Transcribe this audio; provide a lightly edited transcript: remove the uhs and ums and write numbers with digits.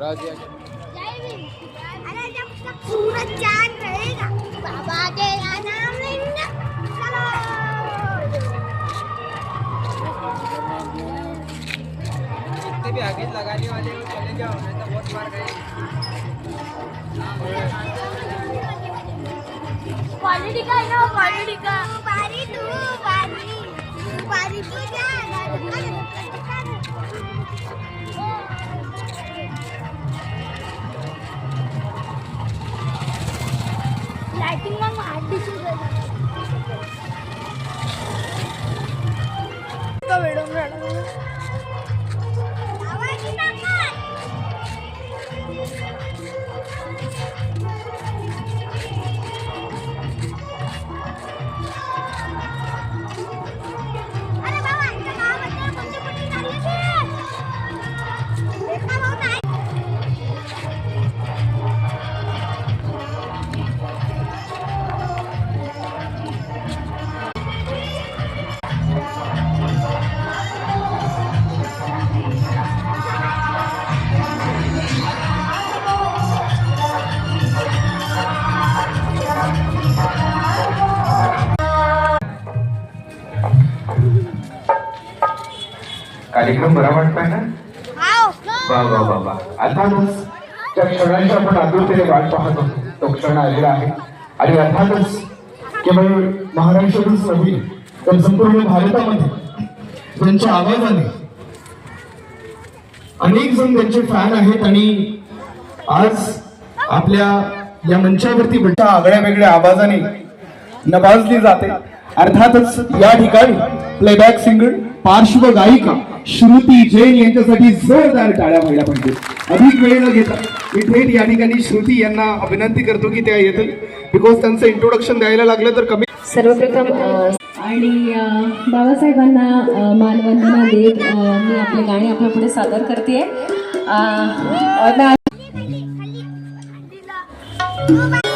अरे जब तक सूरज चांद रहेगा बाबा तेरा नाम लेंगे। चलो जितने भी आगे लगाने वाले हो चले जाओ, नहीं तो बहुत मार गए। क्वालिटी का है ना, क्वालिटी का बारी तू जा लाइटिंग में मारती थी तो वीडियो में आवाज ही ना कर। अरे बाबा इतना नाम बच्चे मुझे कुछ डालिए थे देखना बहुत है। कार्यक्रम बरा वाटतोय ना? वा वा वा वा. अर्थातच त्या क्षणाची आपण आतुरतेने वाट पाहत होतो, तो क्षण आलेला आहे. आणि अर्थातच केवळ महाराष्ट्रातच नव्हे तर संपूर्ण भारतामध्ये त्यांच्या आवाजाने अनेक जण त्यांचे फॅन आहेत. आणि आज आपल्या या मंचावरती बेटा आगळ्या वेगळ्या आवाजाने नवाजली जाते. अर्थातच या ठिकाणी प्लेबॅक सिंगर पार्श्वगायिका श्रुती जैन यांच्यासाठी जोरदार टाळ्या व्हायला पाहिजे. अधिक वेळ न घेता मी थेट या ठिकाणी श्रुती यांना विनंती करतो की त्या येतील, बिकॉज त्यांचं इंट्रोडक्शन द्यायला लागलं तर कमी. सर्वप्रथम आणि बाबासाहेबांना मानवंदना देत मी आपले गाणे आपल्या पुढे सादर करते. बाबा